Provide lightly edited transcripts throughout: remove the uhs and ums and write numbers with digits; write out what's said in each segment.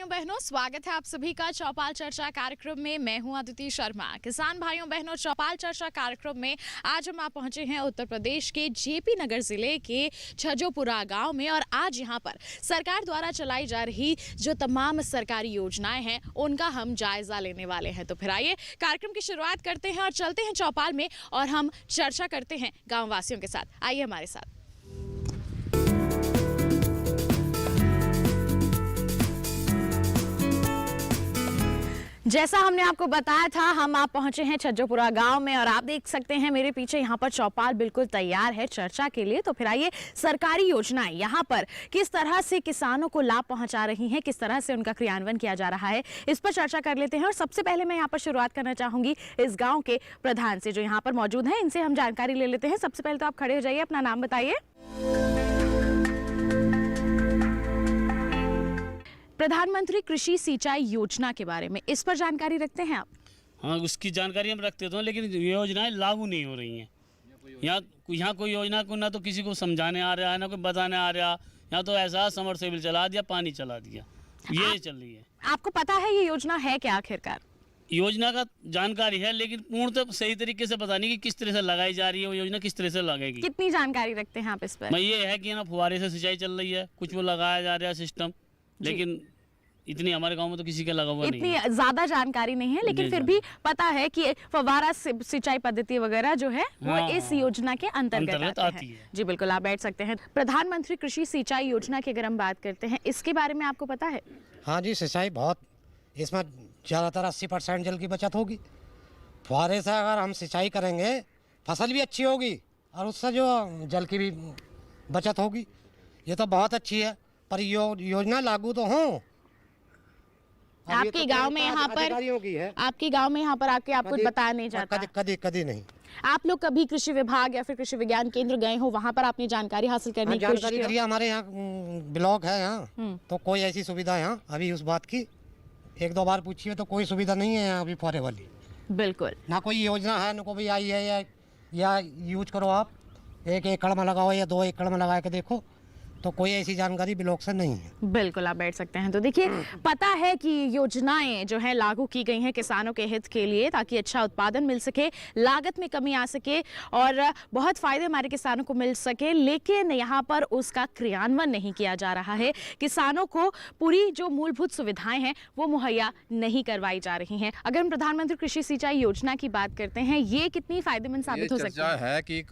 बहनों, स्वागत है आप सभी का चौपाल चर्चा कार्यक्रम में। मैं हूं अदिति शर्मा। किसान भाइयों बहनों, चौपाल चर्चा कार्यक्रम में आज हम आप पहुंचे हैं उत्तर प्रदेश के जेपी नगर जिले के छजोपुरा गांव में और आज यहां पर सरकार द्वारा चलाई जा रही जो तमाम सरकारी योजनाएं हैं उनका हम जायजा लेने वाले हैं। तो फिर आइए कार्यक्रम की शुरुआत करते हैं और चलते हैं चौपाल में और हम चर्चा करते हैं गाँव वासियों के साथ। आइए हमारे साथ। जैसा हमने आपको बताया था, हम आप पहुंचे हैं छज्जोपुरा गांव में और आप देख सकते हैं मेरे पीछे यहाँ पर चौपाल बिल्कुल तैयार है चर्चा के लिए। तो फिर आइए सरकारी योजनाएं यहाँ पर किस तरह से किसानों को लाभ पहुंचा रही हैं, किस तरह से उनका क्रियान्वयन किया जा रहा है, इस पर चर्चा कर लेते हैं। और सबसे पहले मैं यहाँ पर शुरुआत करना चाहूंगी इस गाँव के प्रधान से जो यहाँ पर मौजूद है, इनसे हम जानकारी ले लेते हैं। सबसे पहले तो आप खड़े हो जाइए, अपना नाम बताइए। प्रधानमंत्री कृषि सिंचाई योजना के बारे में इस पर जानकारी रखते हैं आप? हाँ, उसकी जानकारी हम रखते हैं, लेकिन योजनाएं लागू नहीं हो रही हैं। यहाँ कोई योजना को ना तो किसी को समझाने आ रहा है, ना कोई बताने आ रहा। यहाँ तो ऐसा समरसेबल चला दिया, पानी चला दिया, ये चल रही है। आपको पता है ये योजना है क्या? आखिरकार योजना का जानकारी है, लेकिन पूर्ण तो सही तरीके से पता नहीं कि किस तरह से लगाई जा रही है वो योजना, किस तरह से लगेगी। कितनी जानकारी रखते हैं आप इस पर? ये है कि ना फुहारे से सिंचाई चल रही है, कुछ वो लगाया जा रहा है सिस्टम, लेकिन इतनी हमारे गांव में तो किसी का लगा हुआ नहीं है। इतनी ज्यादा जानकारी नहीं है, लेकिन फिर भी पता है कि फव्वारा सिंचाई पद्धति वगैरह जो है वो इस योजना के अंतर्गत आती है। जी बिल्कुल, आप बैठ सकते हैं। प्रधानमंत्री कृषि सिंचाई योजना की अगर हम बात करते हैं, इसके बारे में आपको पता है? हाँ जी, सिंचाई बहुत, इसमें ज़्यादातर 80% जल की बचत होगी। फुहारे से अगर हम सिंचाई करेंगे फसल भी अच्छी होगी और उससे जो जल की भी बचत होगी। ये तो बहुत अच्छी है, पर योजना लागू तो हो। आपके गांव में यहाँ पर आपके गांव में यहाँ पर आके आपको बताया नहीं जाता? कभी नहीं। आप लोग कभी कृषि विभाग या फिर कृषि विज्ञान केंद्र गए हो, वहाँ पर आपने जानकारी हासिल करने की कोशिश की? हमारे यहाँ ब्लॉक है यहाँ, तो कोई ऐसी सुविधा यहाँ अभी उस बात की 1-2 बार पूछी है तो कोई सुविधा नहीं है यहाँ अभी फुहारे वाली। बिल्कुल, ना कोई योजना है, ना कोई आई है या यूज करो आप 1 एकड़ में लगाओ या 2 एकड़ में लगा के देखो, तो कोई ऐसी जानकारी ब्लॉक से नहीं है। बिल्कुल, आप बैठ सकते हैं। तो देखिए, पता है कि योजनाएं जो है लागू की गई हैं किसानों के हित के लिए, ताकि अच्छा उत्पादन मिल सके, लागत में कमी आ सके और बहुत फायदे हमारे किसानों को मिल सके। लेकिन यहाँ पर उसका क्रियान्वयन नहीं किया जा रहा है। किसानों को पूरी जो मूलभूत सुविधाएं हैं वो मुहैया नहीं करवाई जा रही हैं। अगर हम प्रधानमंत्री कृषि सिंचाई योजना की बात करते हैं, ये कितनी फायदेमंद साबित हो सकती है? कि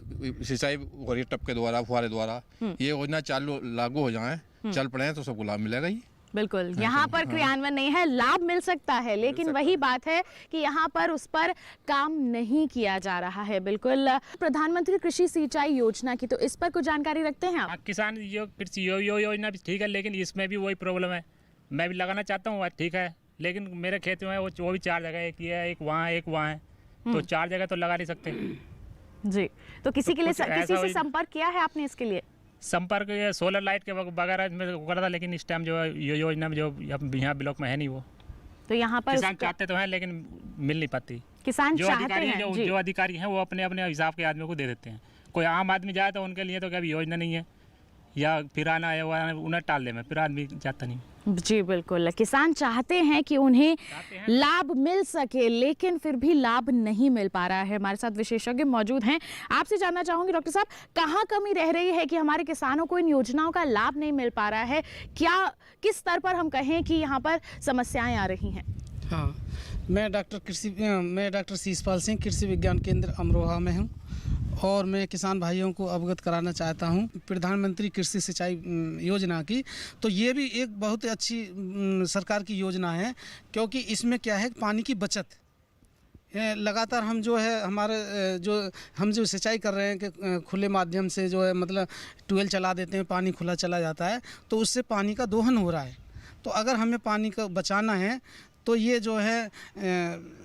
सिंचाई टप के द्वारा, फुहारे द्वारा ये योजना चालू लागू हो जाए, चल पड़े तो सबको लाभ मिलेगा ही। बिल्कुल, यहाँ पर क्रियान्वयन नहीं है, लाभ मिल सकता है, लेकिन वही बात है कि यहाँ पर उस पर काम नहीं किया जा रहा है। बिल्कुल, प्रधानमंत्री कृषि सिंचाई योजना की तो इस पर कुछ जानकारी रखते हैं आप? किसान कृषि योजना भी ठीक है, लेकिन इसमें भी वही प्रॉब्लम है। मैं भी लगाना चाहता हूँ, ठीक है, लेकिन मेरे खेत में वो भी 4 जगह, एक ये है, एक वहाँ है, तो 4 जगह तो लगा नहीं सकते। जी, तो किसी के लिए किसी से संपर्क किया है आपने इसके लिए? संपर्क ये सोलर लाइट के वगैरह में करा था, लेकिन इस टाइम जो योजना में जो यहाँ ब्लॉक में है नहीं वो। तो यहाँ पर किसान चाहते तो हैं, लेकिन मिल नहीं पाती। किसान जो अधिकारी हैं, जो अधिकारी हैं वो अपने अपने हिसाब के आदमियों को दे देते हैं। कोई आम आदमी जाए तो उनके लिए तो कभी योजना नहीं है, या फिर आना है उन्हें टाल दे में, फिर आदमी जाता नहीं। जी बिल्कुल, किसान चाहते हैं कि उन्हें लाभ मिल सके, लेकिन फिर भी लाभ नहीं मिल पा रहा है। हमारे साथ विशेषज्ञ मौजूद हैं। आपसे जानना चाहूंगी डॉक्टर साहब, कहाँ कमी रह रही है कि हमारे किसानों को इन योजनाओं का लाभ नहीं मिल पा रहा है? किस स्तर पर हम कहें कि यहाँ पर समस्याएं आ रही हैं? हाँ, मैं डॉक्टर शीशपाल सिंह, कृषि विज्ञान केंद्र अमरोहा में हूँ और मैं किसान भाइयों को अवगत कराना चाहता हूँ प्रधानमंत्री कृषि सिंचाई योजना की। तो ये भी एक बहुत अच्छी सरकार की योजना है, क्योंकि इसमें क्या है, पानी की बचत लगातार हम जो है हम जो सिंचाई कर रहे हैं कि खुले माध्यम से जो है, मतलब ट्यूबवेल चला देते हैं, पानी खुला चला जाता है, तो उससे पानी का दोहन हो रहा है। तो अगर हमें पानी का बचाना है तो ये जो है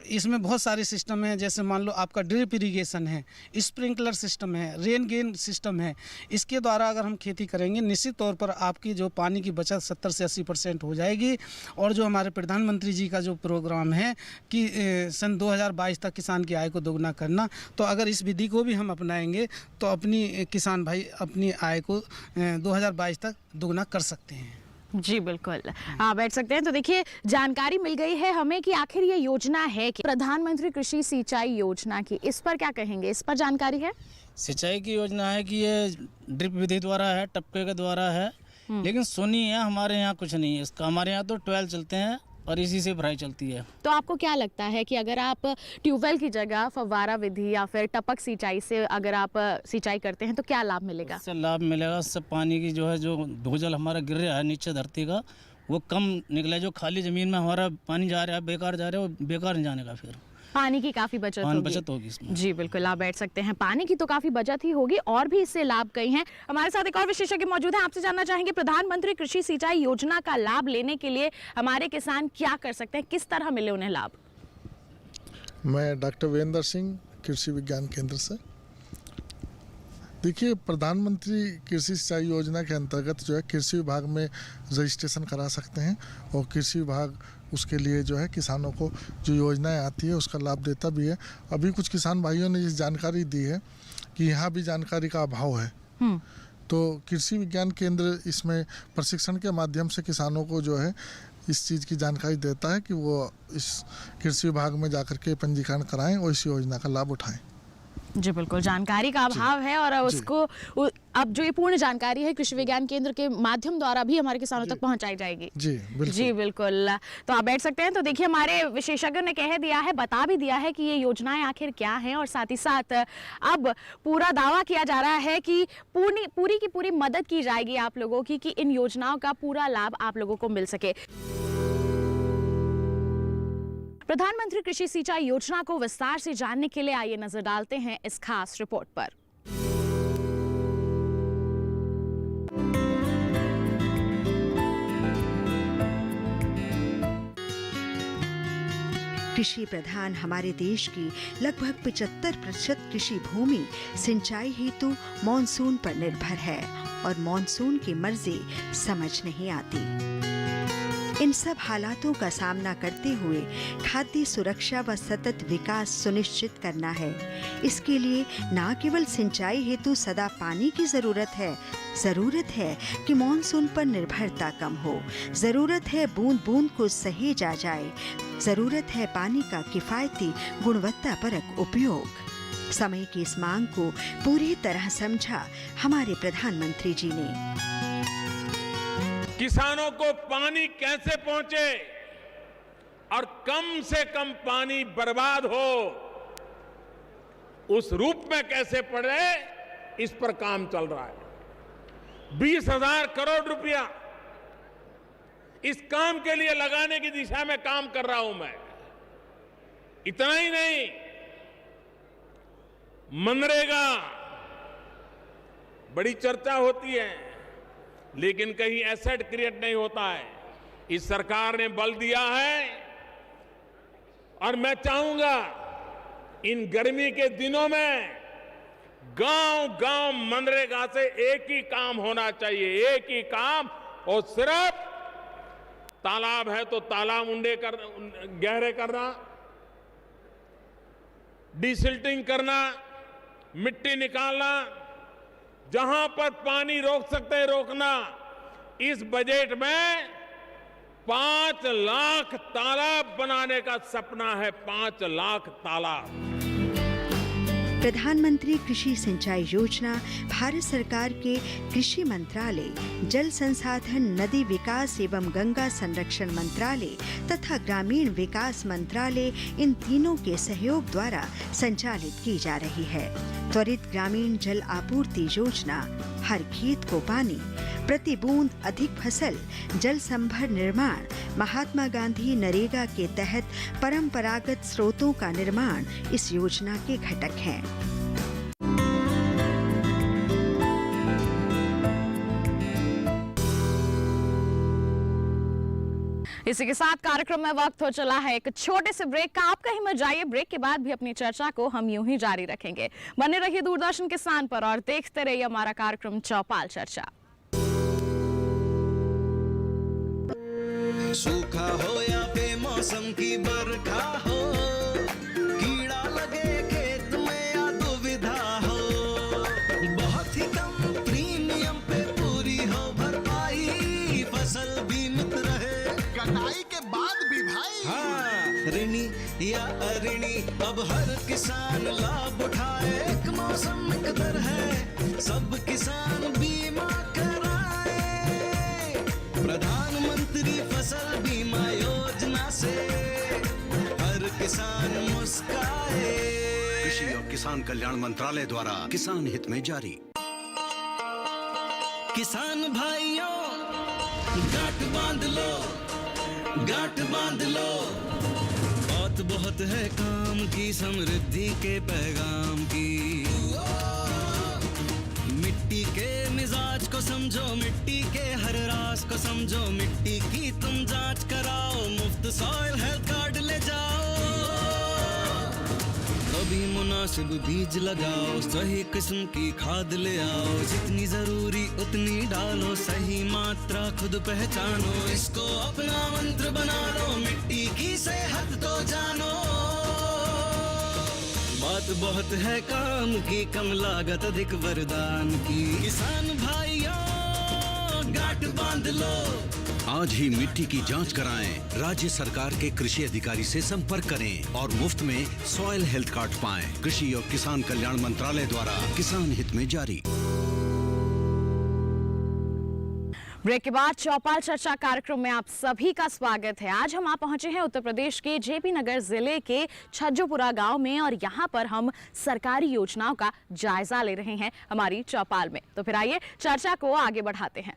इसमें बहुत सारे सिस्टम हैं। जैसे मान लो आपका ड्रिप इरिगेशन है, स्प्रिंकलर सिस्टम है, रेन गेन सिस्टम है। इसके द्वारा अगर हम खेती करेंगे, निश्चित तौर पर आपकी जो पानी की बचत 70 से 80% हो जाएगी। और जो हमारे प्रधानमंत्री जी का जो प्रोग्राम है कि सन 2022 तक किसान की आय को दोगुना करना, तो अगर इस विधि को भी हम अपनाएंगे तो अपनी किसान भाई अपनी आय को 2022 तक दोगुना कर सकते हैं। जी बिल्कुल, आप बैठ सकते हैं। तो देखिए, जानकारी मिल गई है हमें कि आखिर ये योजना है कि प्रधानमंत्री कृषि सिंचाई योजना की, इस पर क्या कहेंगे? इस पर जानकारी है? सिंचाई की योजना है कि ये ड्रिप विधि द्वारा है, टपके के द्वारा है, लेकिन सुनी है हमारे यहाँ कुछ नहीं है इसका। हमारे यहाँ तो 12 चलते हैं और इसी से भराई चलती है। तो आपको क्या लगता है कि अगर आप ट्यूबवेल की जगह फव्वारा विधि या फिर टपक सिंचाई से अगर आप सिंचाई करते हैं तो क्या लाभ मिलेगा? इससे लाभ मिलेगा, इससे पानी की जो है जो भूजल हमारा गिर रहा है नीचे धरती का वो कम निकले। जो खाली ज़मीन में हमारा पानी जा रहा है, बेकार जा रहा है, वो बेकार नहीं जाने का, फिर पानी की काफी बचत होगी इसमें। जी बिल्कुल, आप बैठ सकते हैं। पानी की तो काफी बचत ही होगी और भी इससे लाभ कई हैं। हमारे साथ एक और विशेषज्ञ मौजूद हैं, आपसे जानना चाहेंगे प्रधानमंत्री कृषि सिंचाई योजना का लाभ लेने के लिए हमारे किसान क्या कर सकते हैं, किस तरह मिले उन्हें लाभ? मैं डॉक्टर वीरेंद्र सिंह, कृषि विज्ञान केंद्र से। देखिए, प्रधानमंत्री कृषि सिंचाई योजना के अंतर्गत जो है कृषि विभाग में रजिस्ट्रेशन करा सकते हैं और कृषि विभाग उसके लिए जो है किसानों को जो योजनाएं आती है उसका लाभ देता भी है। अभी कुछ किसान भाइयों ने इस जानकारी दी है कि यहाँ भी जानकारी का अभाव है, तो कृषि विज्ञान केंद्र इसमें प्रशिक्षण के माध्यम से किसानों को जो है इस चीज़ की जानकारी देता है कि वो इस कृषि विभाग में जाकर के पंजीकरण कराएं और इस योजना का लाभ उठाएं। जी बिल्कुल, जानकारी का अभाव है और उसको अब जो ये पूर्ण जानकारी है कृषि विज्ञान केंद्र के माध्यम द्वारा भी हमारे किसानों तक पहुंचाई जाएगी। जी बिल्कुल। तो आप बैठ सकते हैं। तो देखिए, हमारे विशेषज्ञों ने कह दिया है, बता भी दिया है कि ये योजनाएं आखिर क्या हैं और साथ ही साथ अब पूरा दावा किया जा रहा है कि पूरी की पूरी मदद की जाएगी आप लोगों की कि इन योजनाओं का पूरा लाभ आप लोगों को मिल सके। प्रधानमंत्री कृषि सिंचाई योजना को विस्तार से जानने के लिए आइए नजर डालते हैं इस खास रिपोर्ट पर। कृषि प्रधान हमारे देश की लगभग 75% कृषि भूमि सिंचाई हेतु मॉनसून पर निर्भर है और मॉनसून की मर्जी समझ नहीं आती। इन सब हालातों का सामना करते हुए खाद्य सुरक्षा व सतत विकास सुनिश्चित करना है। इसके लिए न केवल सिंचाई हेतु सदा पानी की जरूरत है कि मॉनसून पर निर्भरता कम हो। जरूरत है बूंद बूंद को सहेजा जाए। जरूरत है पानी का किफायती गुणवत्तापरक उपयोग। समय की इस मांग को पूरी तरह समझा हमारे प्रधानमंत्री जी ने। किसानों को पानी कैसे पहुंचे और कम से कम पानी बर्बाद हो, उस रूप में कैसे पड़े, इस पर काम चल रहा है। 20,000 करोड़ रुपया इस काम के लिए लगाने की दिशा में काम कर रहा हूं मैं। इतना ही नहीं, मनरेगा बड़ी चर्चा होती है लेकिन कहीं एसेट क्रिएट नहीं होता है। इस सरकार ने बल दिया है और मैं चाहूंगा इन गर्मी के दिनों में गांव-गांव मनरेगा से एक ही काम होना चाहिए, एक ही काम, और सिर्फ तालाब है तो तालाब गहरे करना, डिसिल्टिंग करना, मिट्टी निकालना, जहां पर पानी रोक सकते हैं रोकना। इस बजट में 5 लाख तालाब बनाने का सपना है, 5 लाख तालाब। प्रधानमंत्री कृषि सिंचाई योजना भारत सरकार के कृषि मंत्रालय, जल संसाधन, नदी विकास एवं गंगा संरक्षण मंत्रालय तथा ग्रामीण विकास मंत्रालय, इन तीनों के सहयोग द्वारा संचालित की जा रही है। त्वरित ग्रामीण जल आपूर्ति योजना, हर खेत को पानी, प्रति बूंद अधिक फसल, जल संभर निर्माण, महात्मा गांधी नरेगा के तहत परंपरागत स्रोतों का निर्माण इस योजना के घटक हैं। इसी के साथ कार्यक्रम में वक्त हो चला है एक छोटे से ब्रेक का। आप कहीं मत जाइए, ब्रेक के बाद भी अपनी चर्चा को हम यूं ही जारी रखेंगे। बने रहिए दूरदर्शन किसान पर और देखते रहिए हमारा कार्यक्रम चौपाल चर्चा। सूखा हो या बेमौसम की बरखा हो, कीड़ा लगे खेत में या दुविधा हो, बहुत ही कम प्रीमियम पे पूरी हो भरपाई, फसल ऋणी या अऋणी, अब हर किसान लाभ उठाए, एक मौसम एक दर है, सब किसान बीमा कराए। प्रधानमंत्री फसल बीमा योजना से हर किसान मुस्काए। कृषि और किसान कल्याण मंत्रालय द्वारा किसान हित में जारी। किसान भाइयों गांठ बांध लो, गांठ बांध लो, बात बहुत है काम की, समृद्धि के पैगाम की। मिट्टी के मिजाज को समझो, मिट्टी के हर राज को समझो, मिट्टी की तुम जांच कराओ, मुफ्त सॉइल हेल्थ कार्ड ले जाओ। कभी मुनासिब बीज लगाओ, सही किस्म की खाद ले आओ, जितनी जरूरी उतनी डालो, सही मात्रा खुद पहचानो, इसको अपना मंत्र बना लो, मिट्टी की सेहत तो जानो। बात बहुत है काम की, कम लागत अधिक वरदान की, किसान भाइयों गांठ बांध लो। आज ही मिट्टी की जांच कराएं, राज्य सरकार के कृषि अधिकारी से संपर्क करें और मुफ्त में सॉइल हेल्थ कार्ड पाएं। कृषि और किसान कल्याण मंत्रालय द्वारा किसान हित में जारी। ब्रेक के बाद चौपाल चर्चा कार्यक्रम में आप सभी का स्वागत है। आज हम पहुंचे हैं उत्तर प्रदेश के जेपी नगर जिले के छज्जोपुरा गांव में और यहां पर हम सरकारी योजनाओं का जायजा ले रहे हैं हमारी चौपाल में। तो फिर आइए चर्चा को आगे बढ़ाते हैं।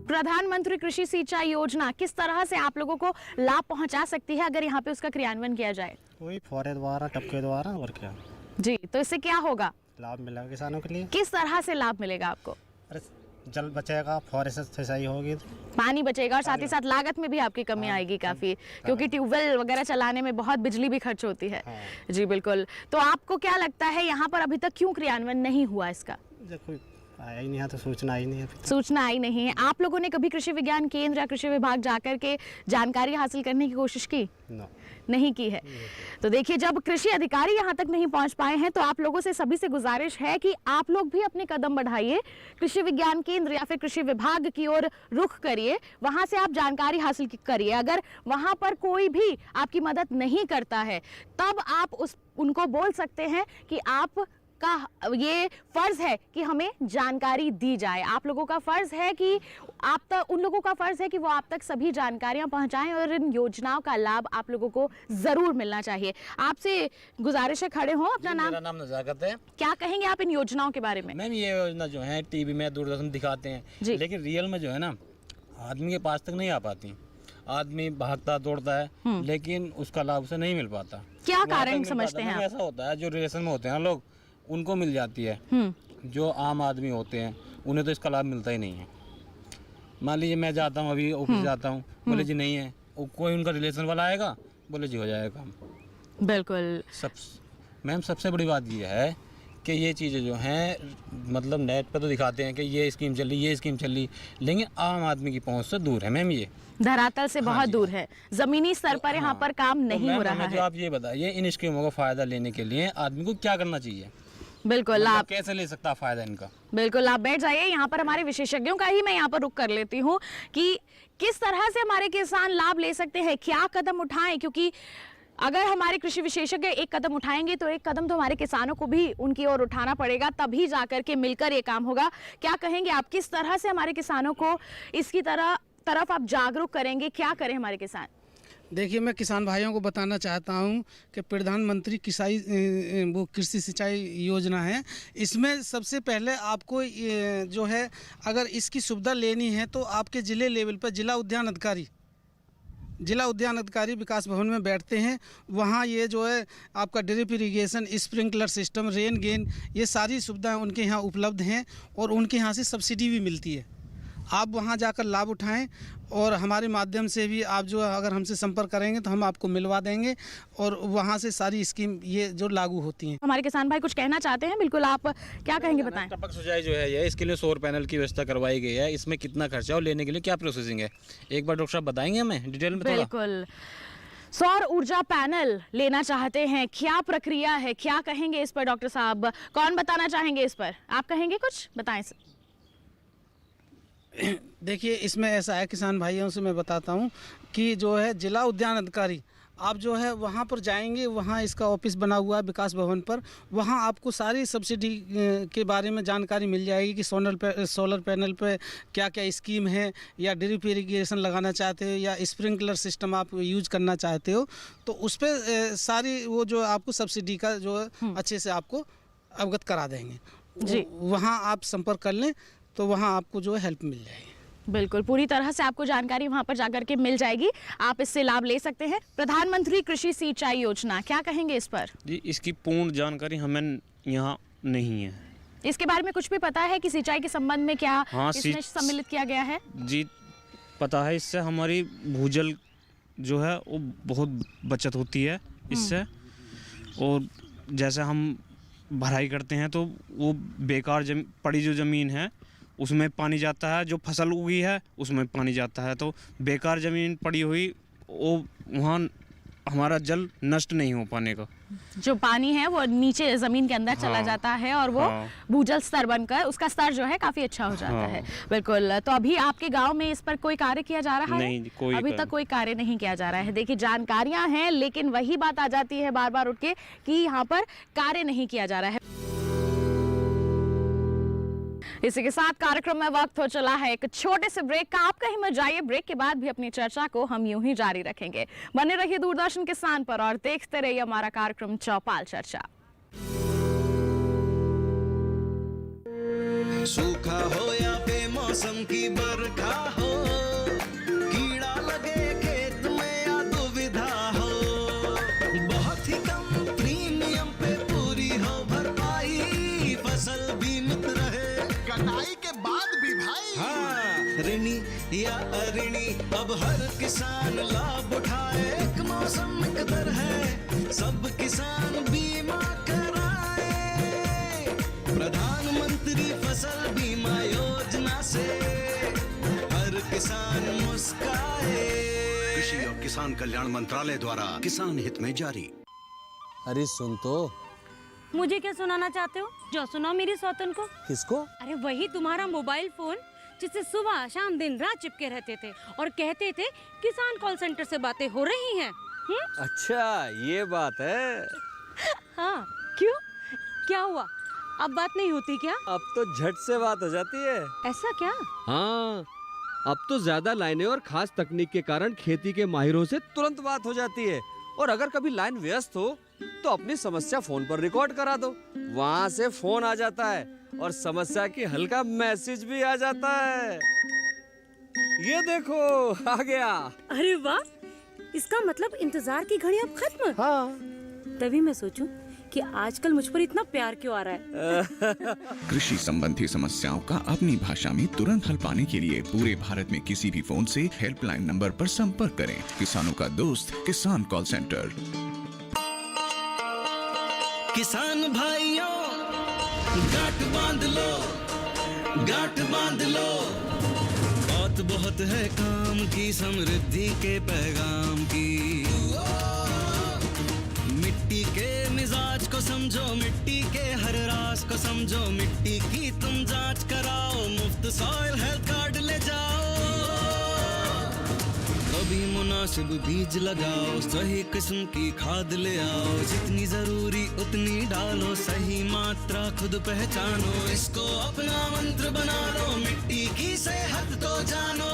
प्रधानमंत्री कृषि सिंचाई योजना किस तरह से आप लोगों को लाभ पहुंचा सकती है अगर यहाँ पे उसका क्रियान्वयन किया जाए? वही फौरे द्वारा, टपके द्वारा, और क्या जी। तो इससे क्या होगा? लाभ मिलेगा किसानों के लिए। किस तरह से लाभ मिलेगा आपको? अरे जल बचेगा, फौरे से सिंचाई होगी, पानी बचेगा और साथ ही साथ लागत में भी आपकी कमी आएगी काफी, क्योंकि ट्यूबवेल वगैरह चलाने में बहुत बिजली भी खर्च होती है। जी बिल्कुल। तो आपको क्या लगता है यहाँ पर अभी तक क्यों क्रियान्वयन नहीं हुआ इसका? कोई आया ही नहीं है, तो सूचना आई नहीं है। सूचना आई नहीं है। आप लोगों ने कभी कृषि विज्ञान केंद्र या कृषि विभाग जाकर के जानकारी हासिल करने की कोशिश की? नहीं की है। तो देखिए, जब कृषि अधिकारी यहाँ तक नहीं पहुँच पाए हैं तो आप लोगों से सभी से गुजारिश है कि आप लोग भी अपने कदम बढ़ाइए, कृषि विज्ञान केंद्र या फिर कृषि विभाग की ओर रुख करिए, वहाँ से आप जानकारी हासिल करिए। अगर वहाँ पर कोई भी आपकी मदद नहीं करता है तब आप उनको बोल सकते हैं कि आप का ये फर्ज है कि हमें जानकारी दी जाए। आप लोगों का फर्ज है कि आप तक, उन लोगों का फर्ज है कि वो आप तक सभी जानकारियां पहुंचाएं और इन योजनाओं का लाभ आप लोगों को जरूर मिलना चाहिए। आपसे गुजारिश है, खड़े हो। अपना नाम? मेरा नाम नजाकत है। क्या कहेंगे आप इन योजनाओं के बारे में? मैम, ये योजना जो है टीवी में, दूरदर्शन दिखाते हैं, लेकिन रियल में जो है ना आदमी के पास तक नहीं आ पाती। आदमी भागता दौड़ता है लेकिन उसका लाभ उसे नहीं मिल पाता। क्या कारण समझते हैं? ऐसा होता है, जो रिलेशन में होते हैं लोग, उनको मिल जाती है, जो आम आदमी होते हैं उन्हें तो इसका लाभ मिलता ही नहीं है। मान लीजिए मैं जाता हूँ, अभी ऑफिस जाता हूँ, बोले जी नहीं है, कोई उनका रिलेशन वाला आएगा, बोले जी हो जाएगा काम। बिल्कुल। मैम, सबसे बड़ी बात ये है कि ये चीज़ें जो हैं मतलब नेट पे तो दिखाते हैं कि ये स्कीम चल रही, ये स्कीम चल रही, लेकिन आम आदमी की पहुँच से दूर है मैम, ये धरातल से बहुत दूर है, जमीनी स्तर पर यहाँ पर काम नहीं हो रहा है। आप ये बताइए, इन स्कीमों का फायदा लेने के लिए आदमी को क्या करना चाहिए? बिल्कुल, आप कैसे ले सकता फायदा इनका? बिल्कुल, आप बैठ जाइए। यहाँ पर हमारे विशेषज्ञों का ही मैं यहाँ पर रुक कर लेती हूँ कि किस तरह से हमारे किसान लाभ ले सकते हैं, क्या कदम उठाएं, क्योंकि अगर हमारे कृषि विशेषज्ञ एक कदम उठाएंगे तो एक कदम तो हमारे किसानों को भी उनकी ओर उठाना पड़ेगा, तभी जाकर के मिलकर ये काम होगा। क्या कहेंगे आप, किस तरह से हमारे किसानों को इसकी तरफ आप जागरूक करेंगे? क्या करें हमारे किसान? देखिए, मैं किसान भाइयों को बताना चाहता हूं कि प्रधानमंत्री कृषि सिंचाई योजना है। इसमें सबसे पहले आपको जो है, अगर इसकी सुविधा लेनी है तो आपके ज़िले लेवल पर जिला उद्यान अधिकारी विकास भवन में बैठते हैं। वहाँ ये जो है आपका drip irrigation, sprinkler system, rain gain, ये सारी सुविधाएं उनके यहाँ उपलब्ध हैं और उनके यहाँ से सब्सिडी भी मिलती है। आप वहाँ जाकर लाभ उठाएं और हमारे माध्यम से भी आप जो अगर हमसे संपर्क करेंगे तो हम आपको मिलवा देंगे और वहाँ से सारी स्कीम ये जो लागू होती हैं। हमारे किसान भाई कुछ कहना चाहते हैं, बिल्कुल, आप क्या कहेंगे, बताएं। टपक सिंचाई जो है ये, इसके लिए सौर पैनल की व्यवस्था करवाई गई है। इसमें कितना खर्चा और लेने के लिए क्या प्रोसेसिंग है, एक बार डॉक्टर साहब बताएंगे हमें डिटेल में? बिल्कुल। सौर ऊर्जा पैनल लेना चाहते हैं, क्या प्रक्रिया है, क्या कहेंगे इस पर डॉक्टर साहब? कौन बताना चाहेंगे इस पर? आप कहेंगे कुछ, बताएं सर। देखिए, इसमें ऐसा है, किसान भाइयों से मैं बताता हूँ कि जो है जिला उद्यान अधिकारी, आप जो है वहाँ पर जाएंगे, वहाँ इसका ऑफिस बना हुआ है विकास भवन पर, वहाँ आपको सारी सब्सिडी के बारे में जानकारी मिल जाएगी कि सोलर पैनल पे क्या क्या स्कीम है, या ड्रिप इरिगेशन लगाना चाहते हो या स्प्रिंकलर सिस्टम आप यूज करना चाहते हो, तो उस पर सारी वो जो आपको सब्सिडी का जो अच्छे से आपको अवगत करा देंगे जी। वहाँ आप संपर्क कर लें तो वहाँ आपको जो है हेल्प मिल जाएगी। बिल्कुल, पूरी तरह से आपको जानकारी वहां पर जाकर के मिल जाएगी, आप इससे लाभ ले सकते हैं। प्रधानमंत्री कृषि सिंचाई योजना, क्या कहेंगे इस पर? जी, इसकी पूर्ण जानकारी हमें यहाँ नहीं है। इसके बारे में कुछ भी पता है कि सिंचाई के संबंध में क्या इसमें सम्मिलित किया गया है? जी पता है, इससे हमारी भूजल जो है वो बहुत बचत होती है इससे, और जैसे हम भराई करते हैं तो वो बेकार पड़ी जो ज़मीन है उसमें पानी जाता है, जो फसल उगी है उसमें पानी जाता है, तो बेकार ज़मीन पड़ी हुई वो वहाँ हमारा जल नष्ट नहीं हो पाने का। जो पानी है वो नीचे ज़मीन के अंदर चला जाता है और वो भूजल स्तर बनकर उसका स्तर जो है काफ़ी अच्छा हो जाता है। बिल्कुल, तो अभी आपके गांव में इस पर कोई कार्य किया जा रहा है? नहीं, अभी तक कोई कार्य नहीं किया जा रहा है। देखिए, जानकारियां हैं लेकिन वही बात आ जाती है बार बार उठ के कि यहाँ पर कार्य नहीं किया जा रहा है। इसी के साथ कार्यक्रम में वक्त हो चला है एक छोटे से ब्रेक का। आप कहीं मत जाइए, ब्रेक के बाद भी अपनी चर्चा को हम यूं ही जारी रखेंगे। बने रहिए दूरदर्शन किसान पर और देखते रहिए हमारा कार्यक्रम चौपाल चर्चा। सूखा हो या बेमौसम की बरखा हो, कीड़ा लगे खेत में या दुविधा हो, बहुत ही कम प्रीमियम पे पूरी हो भरपाई, फसल बीमित रहे कटाई के बाद भी भाई। हाँ, ऋणी या अऋणी अब हर किसान लाभ उठाए, एक मौसम एक दर है, सब किसान बीमा कराए, प्रधानमंत्री फसल बीमा योजना से हर किसान मुस्काए। कृषि और किसान कल्याण मंत्रालय द्वारा किसान हित में जारी। अरे सुन तो, मुझे क्या सुनाना चाहते हो? जो सुनाओ मेरी सौतन को। किसको? अरे वही तुम्हारा मोबाइल फोन जिससे सुबह शाम दिन रात चिपके रहते थे और कहते थे किसान कॉल सेंटर से बातें हो रही हैं। अच्छा, ये बात है। हाँ, क्यों, क्या हुआ? अब बात नहीं होती क्या? अब तो झट से बात हो जाती है। ऐसा क्या? हाँ, अब तो ज्यादा लाइनें और खास तकनीक के कारण खेती के माहिरों से तुरंत बात हो जाती है, और अगर कभी लाइन व्यस्त हो तो अपनी समस्या फोन पर रिकॉर्ड करा दो, वहाँ से फोन आ जाता है और समस्या की हल का मैसेज भी आ जाता है। ये देखो, आ गया। अरे वाह, इसका मतलब इंतजार की घड़ी अब खत्म। हाँ, तभी मैं सोचूं कि आजकल मुझ पर इतना प्यार क्यों आ रहा है। कृषि संबंधी समस्याओं का अपनी भाषा में तुरंत हल पाने के लिए पूरे भारत में किसी भी फोन से हेल्पलाइन नंबर पर संपर्क करें। किसानों का दोस्त किसान कॉल सेंटर। किसान भाइयों, गांठ बांध लो, गांठ बांध लो, बात बहुत है काम की, समृद्धि के पैगाम की। मिट्टी के मिजाज को समझो, मिट्टी के हर राज को समझो, मिट्टी की तुम जांच कराओ, मुफ्त सॉइल हेल्थ कार्ड ले जाओ, कभी मुनासिब बीज लगाओ, सही किस्म की खाद ले आओ, जितनी जरूरी उतनी डालो, सही मात्रा खुद पहचानो, इसको अपना मंत्र बना लो, मिट्टी की सेहत तो जानो,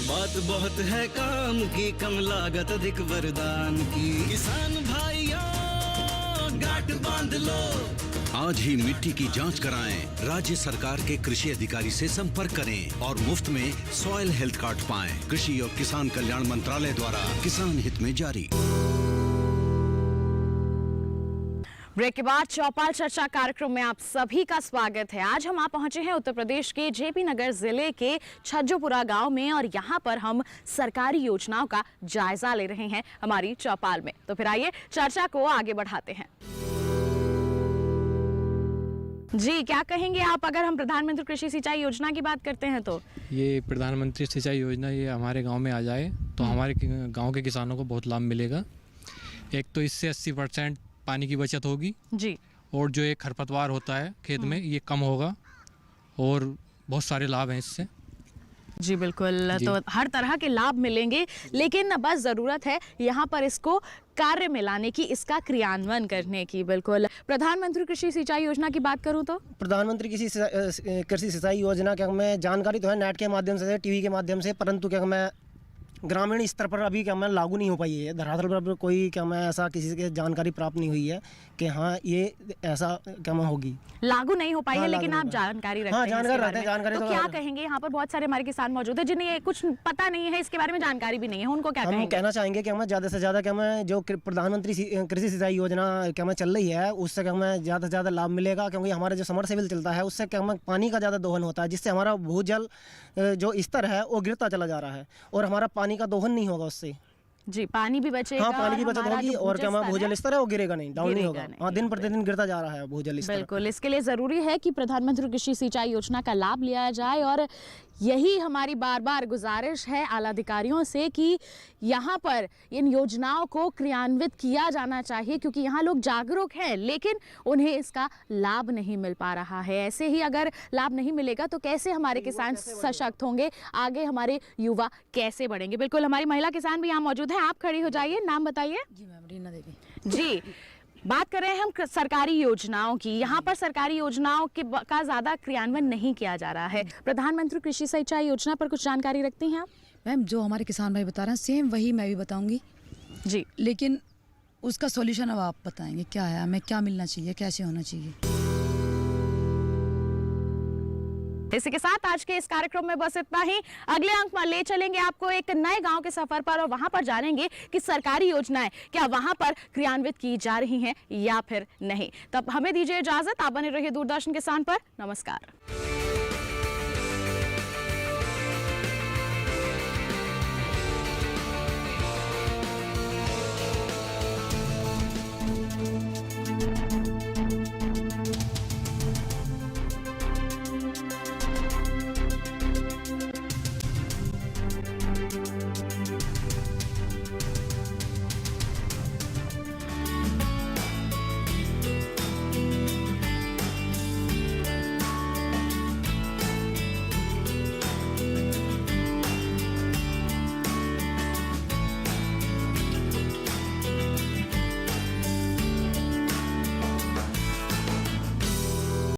बात बहुत है काम की, कम लागत अधिक वरदान की। किसान भाइयों, गांठ बांध लो, आज ही मिट्टी की जांच कराएं, राज्य सरकार के कृषि अधिकारी से संपर्क करें और मुफ्त में सॉइल हेल्थ कार्ड पाएं। कृषि और किसान कल्याण मंत्रालय द्वारा किसान हित में जारी। ब्रेक के बाद चौपाल चर्चा कार्यक्रम में आप सभी का स्वागत है। आज हम आप पहुंचे हैं उत्तर प्रदेश के जेपी नगर जिले के छज्जोपुरा गांव में और यहां पर हम सरकारी योजनाओं का जायजा ले रहे हैं हमारी चौपाल में। तो फिर आइए चर्चा को आगे बढ़ाते हैं। जी, क्या कहेंगे आप अगर हम प्रधानमंत्री कृषि सिंचाई योजना की बात करते हैं तो? ये प्रधानमंत्री सिंचाई योजना ये हमारे गांव में आ जाए तो हमारे गांव के किसानों को बहुत लाभ मिलेगा। एक तो इससे 80% पानी की बचत होगी जी, और जो एक खरपतवार होता है खेत में ये कम होगा, और बहुत सारे लाभ हैं इससे। जी बिल्कुल, जी। तो हर तरह के लाभ मिलेंगे, लेकिन बस ज़रूरत है यहाँ पर इसको कार्य में लाने की, इसका क्रियान्वयन करने की। बिल्कुल, प्रधानमंत्री कृषि सिंचाई योजना की बात करूँ तो प्रधानमंत्री कृषि सिंचाई योजना क्या मैं जानकारी तो है नेट के माध्यम से, टीवी के माध्यम से, परंतु क्या मैं ग्रामीण स्तर पर अभी क्या मैं लागू नहीं हो पाई है। धरातल पर कोई क्या मैं ऐसा किसी से जानकारी प्राप्त नहीं हुई है कि हाँ ये ऐसा क्या मैं होगी, लागू नहीं हो पाई है, हाँ, लेकिन लागू आप नहीं जानकारी रखते हाँ, हैं जानकारी इसके रखते हैं, बारे में। जानकारी तो तो क्या है। कहेंगे, यहाँ पर बहुत सारे हमारे किसान मौजूद है जिन्हें ये कुछ पता नहीं है, इसके बारे में जानकारी भी नहीं है, उनको क्या हम कहेंगे? कहना चाहेंगे कि हमें ज़्यादा से ज़्यादा क्या मैं जो प्रधानमंत्री कृषि सिंचाई योजना क्या मैं चल रही है उससे क्या मैं ज़्यादा से ज़्यादा लाभ मिलेगा, क्योंकि हमारा जो समरसेबल चलता है उससे क्या मैं पानी का ज़्यादा दोहन होता है, जिससे हमारा भूजल जो स्तर है वो गिरता चला जा रहा है और हमारा पानी का दोहन नहीं होगा उससे। जी, पानी भी बचेगा। हाँ, पानी की बचत हमारा होगी जो और क्या भूजल भूजल स्तर है वो गिरेगा नहीं, डाउन नहीं गिरेगा होगा। नहीं, हाँ, दिन प्रतिदिन गिरता जा रहा है भूजल स्तर। बिल्कुल, इसके लिए ज़रूरी है कि प्रधानमंत्री कृषि सिंचाई योजना का लाभ लिया जाए और यही हमारी बार बार गुजारिश है आला अधिकारियों से कि यहाँ पर इन योजनाओं को क्रियान्वित किया जाना चाहिए, क्योंकि यहाँ लोग जागरूक हैं लेकिन उन्हें इसका लाभ नहीं मिल पा रहा है। ऐसे ही अगर लाभ नहीं मिलेगा तो कैसे हमारे किसान सशक्त होंगे, आगे हमारे युवा कैसे बढ़ेंगे। बिल्कुल, हमारी महिला किसान भी यहाँ मौजूद है, आप खड़ी हो जाइए, नाम बताइए। जी मैम, रीना देवी। जी, बात कर रहे हैं हम सरकारी योजनाओं की। यहाँ पर सरकारी योजनाओं का ज़्यादा क्रियान्वयन नहीं किया जा रहा है। प्रधानमंत्री कृषि सिंचाई योजना पर कुछ जानकारी रखती हैं आप? मैम, जो हमारे किसान भाई बता रहे हैं सेम वही मैं भी बताऊंगी जी, लेकिन उसका सॉल्यूशन अब आप बताएंगे क्या है, हमें क्या मिलना चाहिए, कैसे होना चाहिए। इसी के साथ आज के इस कार्यक्रम में बस इतना ही। अगले अंक में ले चलेंगे आपको एक नए गांव के सफर पर और वहां पर जानेंगे कि सरकारी योजनाएं क्या वहां पर क्रियान्वित की जा रही हैं या फिर नहीं। तब हमें दीजिए इजाजत, आप बने रहिए दूरदर्शन किसान पर। नमस्कार।